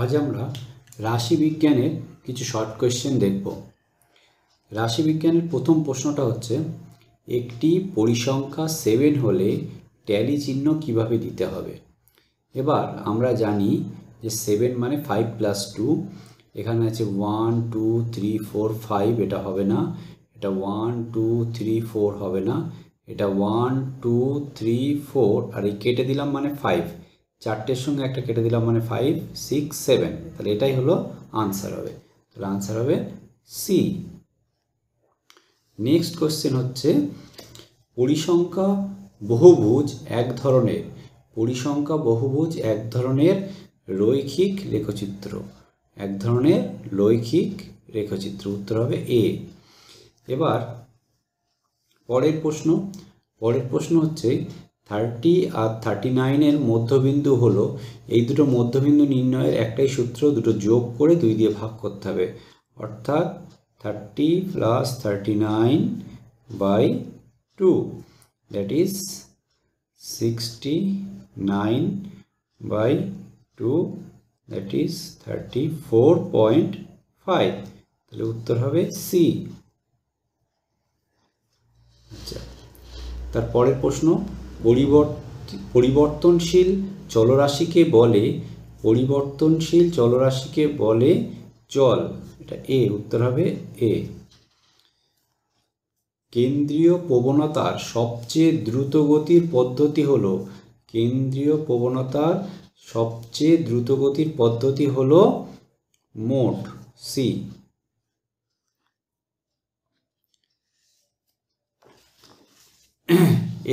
আজ আমরা রাশিবিজ্ঞানের কিছু শর্ট কোয়েশ্চেন দেখব। রাশিবিজ্ঞানের প্রথম প্রশ্নটা হচ্ছে, একটি পরিসংখ্যা 7 হলে ট্যালি চিহ্ন কিভাবে দিতে হবে। এবার আমরা জানি যে 7 মানে 5 + 2, এখানে আছে 1 2 3 4 5, এটা হবে না। এটা 1 2 3 4 হবে না। এটা 1 2 3 4, আর এই কেটে দিলাম মানে 5, চারটের সঙ্গে একটা কেটে দিলাম মানে 5 6 7, তাহলে এটাই হলো আনসার হবে। তাহলে আনসার হবে সি। নেক্সট কোশ্চেন হচ্ছে, পরিসংখ্যা বহুভুজ এক ধরনের পরিসংখ্যা বহুভুজ এক ধরনের রৈখিক লেখচিত্র। এক ধরনের রৈখিক রেখাচিত্র, উত্তর হবে এ। এবার পরের প্রশ্ন হচ্ছে, 30 আর 39 এর মধ্যবিন্দু হলো, এই দুটো মধ্যবিন্দু নির্ণয়ের একটাই সূত্র, দুটো যোগ করে 2 দিয়ে ভাগ করতে হবে। অর্থাৎ 30 + 39/2, দ্যাট ইজ 69/2, দ্যাট ইজ 34.5। তাহলে উত্তর হবে সি। আচ্ছা, তারপরের প্রশ্ন, পরিবর্তনশীল চলরাশিকে বলে চল। এটা এ, উত্তর হবে এ। কেন্দ্রীয় প্রবণতার সবচেয়ে দ্রুতগতির পদ্ধতি হলো মোড, সি।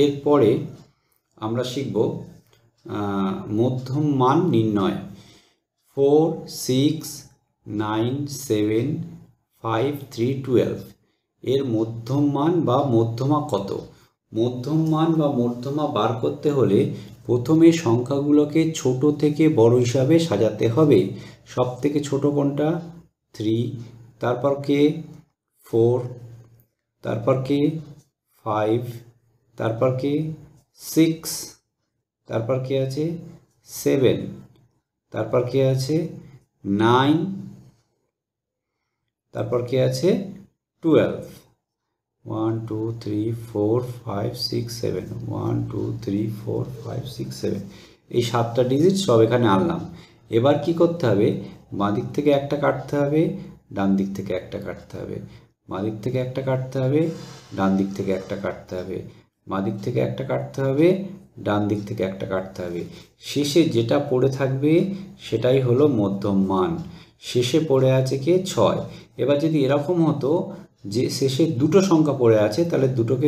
এরপরে আমরা শিখব মধ্যম মান নির্ণয়। 4 6 9 7 5 3 12 এর মধ্যম মান বা মধ্যমা কত? মধ্যম মান বা মধ্যমা বার করতে হলে প্রথমে সংখ্যাগুলোকে ছোট থেকে বড় হিসাবে সাজাতে হবে। সব থেকে ছোট কোনটা? 3, তারপর কে 4, তারপর কে 5, তারপর কে 6, তারপর কে আছে 7, তারপর কে আছে 9, তারপর কে আছে 12। 1 2 3 4 5 6 7, 1 2 3 4 5 6 7, এই 7টা ডিজিট সব এখানে আনলাম। এবার কি করতে হবে? বাঁ দিক থেকে একটা কাটতে হবে, ডান দিক থেকে একটা কাটতে হবে। বাঁ দিক থেকে একটা কাটতে হবে, ডান দিক থেকে একটা কাটতে হবে। বাঁ দিক থেকে একটা কাটতে হবে, ডান দিক থেকে একটা কাটতে হবে। শেষে যেটা পড়ে থাকবে সেটাই হলো মধ্যম মান। শেষে পড়ে আছে কে? 6। এবার যদি এরকম হতো যে শেষে দুটো সংখ্যা পড়ে আছে, তাহলে দুটোকে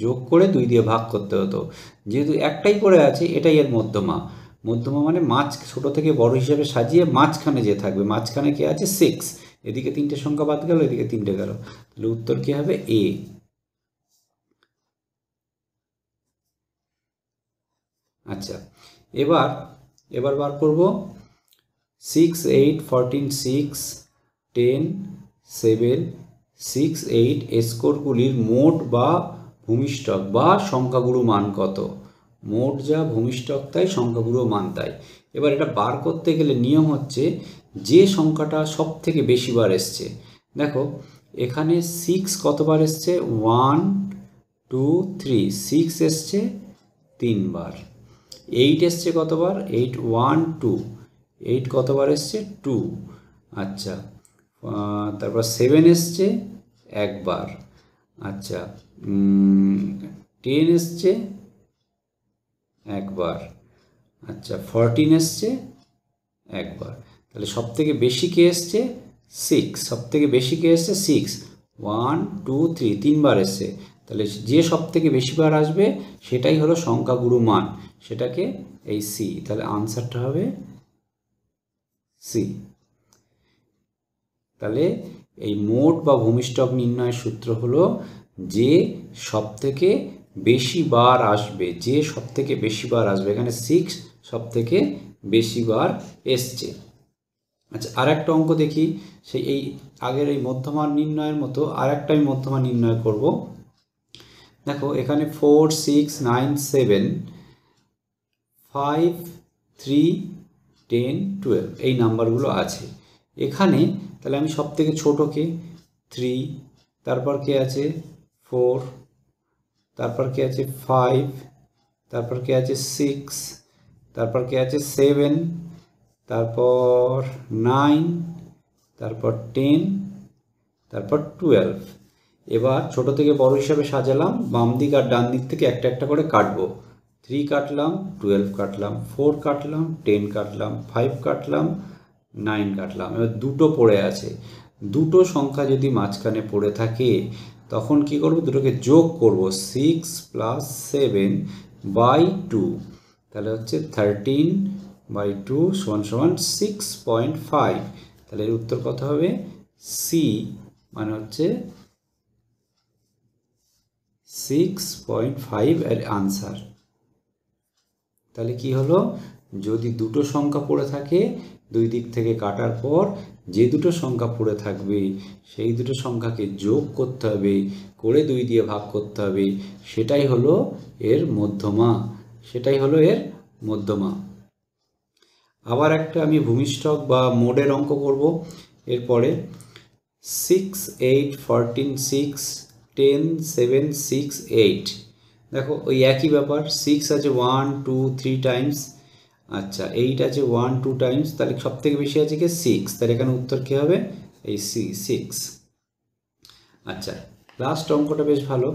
যোগ করে 2 দিয়ে ভাগ করতে হতো। যেহেতু একটাই পড়ে আছে, এটাই এর মধ্যমা। মধ্যমা মানে ছোট থেকে বড় হিসাবে সাজিয়ে মাঝখানে যে থাকবে, মাঝখানে কে আছে? 6। এদিকে 3টে সংখ্যা বাদ গেল, এদিকে 3টে গেল, তাহলে উত্তর কি হবে? এ। আচ্ছা, এবার বার করব 6 8 14 6 10 7 6 8 স্কোরগুলির মোট বা ভূমিষ্ঠক বা সংখ্যাগুরু মান কত? মোট যা ভূমিষ্ঠক তাই, সংখ্যাগুরু মান তাই। এবার এটা বার করতে গেলে নিয়ম হচ্ছে, যে সংখ্যাটা সব থেকে বেশি বার এসছে, দেখো এখানে 6 কতবার এসছে? 1 2 3, 6 এসছে 3 বার। 8 এসছে কতবার? 8 1 2, 8 কতবার এসছে? 2। আচ্ছা, তারপর 7 এসছে একবার। আচ্ছা, 10 এসছে একবার। আচ্ছা, 14 এসছে একবার। তাহলে সব থেকে বেশি কে এসছে? 6। সব থেকে বেশি কে এসছে? 6। 1 2 3, 3 বার এসছে। তাহলে যে সব থেকে বেশি বার আসবে সেটাই হলো সংখ্যাগুরু মান, সেটাকে এই সি। তাহলে আনসারটা হবে সি। তাহলে এই মোট বা ভূমিষ্ঠক নির্ণয়ের সূত্র হলো, যে সব থেকে বেশি বার আসবে, এখানে 6 সব থেকে বেশি বার এসছে। আচ্ছা, আর একটা অঙ্ক দেখি, সেই এই আগের এই মধ্যমান নির্ণয়ের মতো আর একটা আমি মধ্যমা নির্ণয় করব। দেখো এখানে 4 6 9 7 5 3 10, 12 এই নাম্বারগুলো আছে এখানে। তাহলে আমি সব থেকে ছোটোকে 3, তারপর কে আছে 4, তারপর কে আছে 5, তারপর কে আছে 6, তারপর কে আছে 7, তারপর 9, তারপর 10, তারপর 12। এবার ছোট থেকে বড় হিসাবে সাজালাম, বাম দিক আর ডান দিক থেকে একটা একটা করে কাটবো। 3 কাটলাম, 12 কাটলাম, 4 কাটলাম, 10 কাটলাম, 5 কাটলাম, 9 কাটলাম। এবার দুটো পড়ে আছে, দুটো সংখ্যা যদি মাঝখানে পড়ে থাকে তখন কি করব, দুটোকে যোগ করব। 6 + 7/2, তাহলে হচ্ছে 13/2 = 6.5। তাহলে এর উত্তর কত হবে? সি মানে হচ্ছে 6.5 এর আনসার। তাহলে কি হলো, যদি দুটো সংখ্যা পড়ে থাকে দুই দিক থেকে কাটার পর যে দুটো সংখ্যা পড়ে থাকবে সেই দুটো সংখ্যাকে যোগ করতে হবে, করে 2 দিয়ে ভাগ করতে হবে, সেটাই হলো এর মধ্যমা, সেটাই হলো এর মধ্যমা। আবার একটা আমি ভূমিষ্ঠক বা মোডের অঙ্ক করব এরপরে। 6, 8, 14, 6, 10, 7, 6, 8। দেখো ওই একই ব্যাপার, 6 আছে 1, 2, 3 টাইমস, আচ্ছা 8 আছে 1, 2 টাইমস, তাহলে সব থেকে বেশি আছে কি 6, তাহলে এখানে উত্তর কী হবে? এই 6। আচ্ছা লাস্ট অঙ্কটা বেশ ভালো।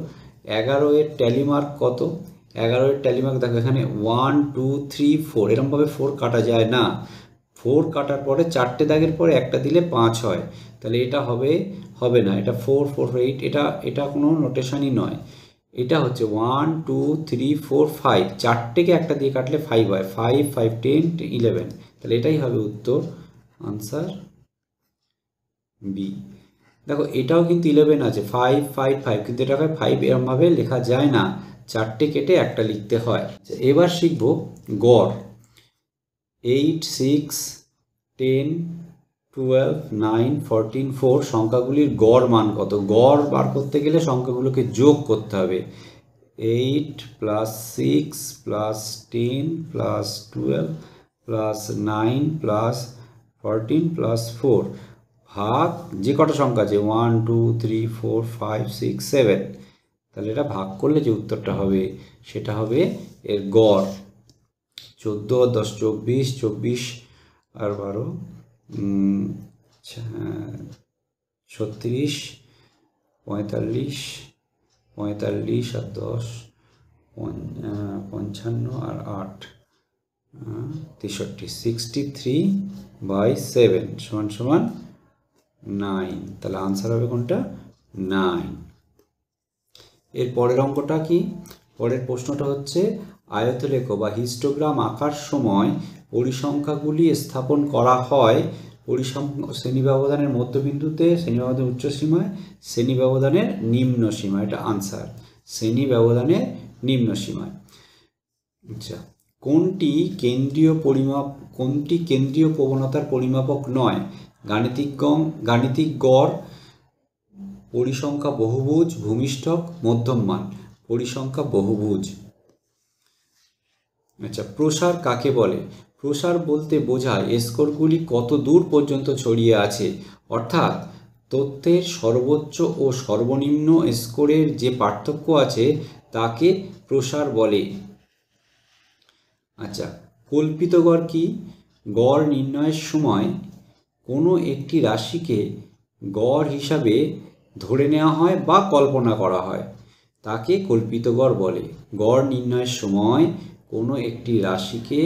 11 এর ট্যালি মার্ক কত? 11 এর ট্যালি মার্ক দেখো এখানে 1, 2, 3, 4, এরকমভাবে 4 কাটা যায় না। 4 কাটার পরে 4টে দাগের পরে একটা দিলে 5 হয়, তাহলে এটা হবে না, এটা 4, 4, 8, এটা কোনো নোটেশনই নয়। এটা হচ্ছে 1, 2, 3, 4, 5, 4টেকে একটা দিয়ে কাটলে 5 হয়, 5, 5, 10, 11, তাহলে এটাই হবে উত্তর, আনসার বি। দেখো এটাও কিন্তু 11 আছে, 5, 5, 5, কিন্তু এটাকে 5 এরমভাবে লেখা যায় না, 4টে কেটে একটা লিখতে হয়। এবার শিখব গড়। 8, 6, 10, 12, 9, 14, 4 সংখ্যাগুলির গড় মান কত? গড় বার করতে গেলে সংখ্যাগুলোকে যোগ করতে হবে। 8 + 6 + 10 + 12 + 9 + 14 + 4 ভাগ যে কটা সংখ্যা আছে 1, 2, 3, 4, 5, 6, 7, তাহলে এটা ভাগ করলে যে উত্তরটা হবে সেটা হবে এর গড়। 14, 10, 24, 24 আর 12, 36, 45, 45 আর 10, 55 আর 8, 63, 63/7 = 9। তাহলে আনসার হবে কোনটা? 9। এর পরের অঙ্কটা কি? পরের প্রশ্নটা হচ্ছে আয়তলেখ বা হিস্টোগ্রাম আঁকার সময় পরিসংখ্যাগুলি স্থাপন করা হয় শ্রেণী ব্যবধানের মধ্যবিন্দুতে, শ্রেণী ব্যবধানের উচ্চ সীমায়, শ্রেণী ব্যবধানের নিম্ন সীমায়। এটা আনসার, শ্রেণী ব্যবধানের নিম্ন সীমায়। আচ্ছা কোনটি কেন্দ্রীয় প্রবণতার পরিমাপক নয়? গাণিতিক গড়, পরিসংখ্যা বহুভুজ, ভূমিষ্ঠক, মধ্যমমান। পরিসংখ্যা বহুভুজ। আচ্ছা প্রসার কাকে বলে? প্রসার বলতে বোঝায় স্কোরগুলি কত দূর পর্যন্ত ছড়িয়ে আছে, অর্থাৎ তথ্যের সর্বোচ্চ ও সর্বনিম্ন স্কোরের যে পার্থক্য আছে তাকে প্রসার বলে। আচ্ছা কল্পিত গড় কি? গড় নির্ণয়ের সময় কোনো একটি রাশিকে গড় হিসাবে ধরে নেওয়া হয় বা কল্পনা করা হয়, তাকে কল্পিত গড় বলে। গড় নির্ণয়ের সময় কোনো একটি রাশিকে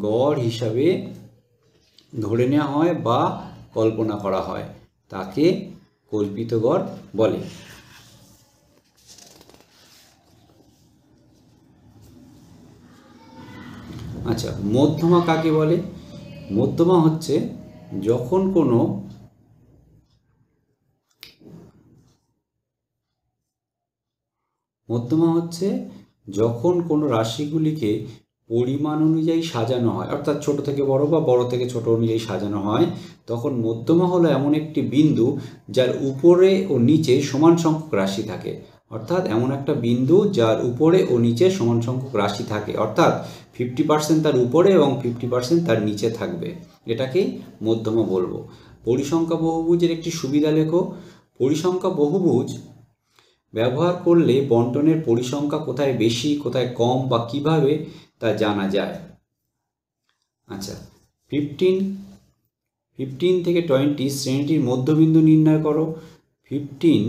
গড় হিসাবে ধরে নেওয়া হয় বা কল্পনা করা হয়, তাকে কল্পিত গড় বলে। আচ্ছা মধ্যমা কাকে বলে? মধ্যমা হচ্ছে যখন কোনো রাশিগুলিকে পরিমাণ অনুযায়ী সাজানো হয়, অর্থাৎ ছোট থেকে বড় বা বড় থেকে ছোট অনুযায়ী সাজানো হয়, তখন মধ্যমা হলো এমন একটি বিন্দু যার উপরে ও নিচে সমান সংখ্যক রাশি থাকে। অর্থাৎ এমন একটা বিন্দু যার উপরে ও নিচে সমান সংখ্যক রাশি থাকে, অর্থাৎ 50% তার উপরে এবং 50% তার নিচে থাকবে, এটাকেই মধ্যমা বলবো। পরিসংখ্যা বহুভুজের একটি সুবিধা লেখো। পরিসংখ্যা বহুভুজ ব্যবহার করলে বন্টনের পরিসংখ্যা কোথায় বেশি কোথায় কম বা কিভাবে তা জানা যায়। আচ্ছা, 15 থেকে 20 শ্রেণীটির মধ্যবিন্দু নির্ণয় করো। 15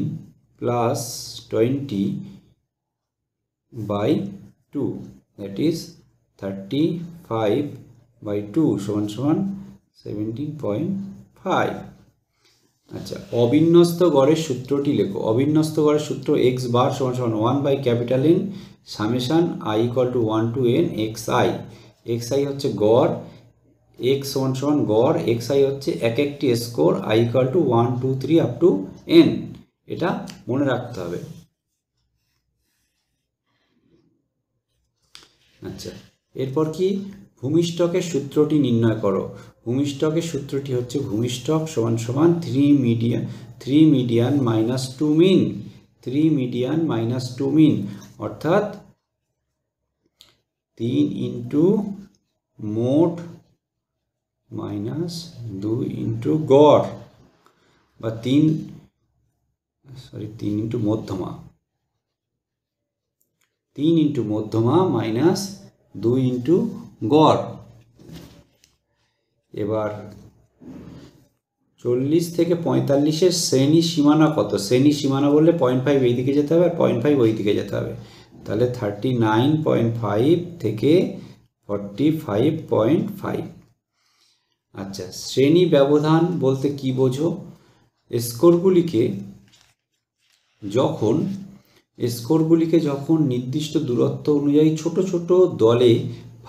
+ 20/2, দ্যাট ইজ 35/2 = 17.5। আচ্ছা, অবিন্যস্ত গড়ের সূত্রটি লেখো। অবিন্যস্ত গড়ের সূত্র x bar = 1/N summation i = 1 to n xi। xi হচ্ছে গড়, x = গড়, xi হচ্ছে এক একটি score, i = 1 2 3 up to n। এটা মনে রাখতে হবে। আচ্ছা, এরপর কি ভূমিষ্ঠকের সূত্রটি নির্ণয় করো। ভূমিষ্ঠকের সূত্রটি হচ্ছে ভূমিষ্ঠক = 3 মিডিয়ান - 2 মিন। 3 মিডিয়ান - 2 মিন অর্থাৎ 3 ইন্টু মোট -2 ইন্টু গড়, বা 3 ইন্টু মধ্যমা। 3 ইন্টু মধ্যমা -2 ইন্টু গড়। এবার 40 থেকে 45-এর শ্রেণী সীমানা কত? শ্রেণী সীমানা বললে 0.5 এই দিকে যেতে হবে আর 0.5 ওই দিকে যেতে হবে। তাহলে 39.5 থেকে 45.5। আচ্ছা, শ্রেণী ব্যবধান বলতে কি বোঝো? স্কোরগুলিকে যখন নির্দিষ্ট দূরত্ব অনুযায়ী ছোট ছোট দলে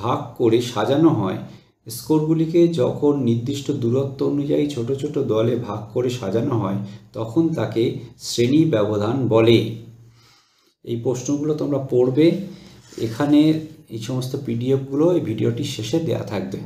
ভাগ করে সাজানো হয়, স্কোরগুলিকে যখন নির্দিষ্ট দূরত্ব অনুযায়ী ছোট ছোট দলে ভাগ করে সাজানো হয় তখন তাকে শ্রেণী ব্যবধান বলে। এই প্রশ্নগুলো তোমরা পড়বে। এখানে এই সমস্ত পিডিএফগুলো এই ভিডিওটির শেষে দেওয়া থাকবে।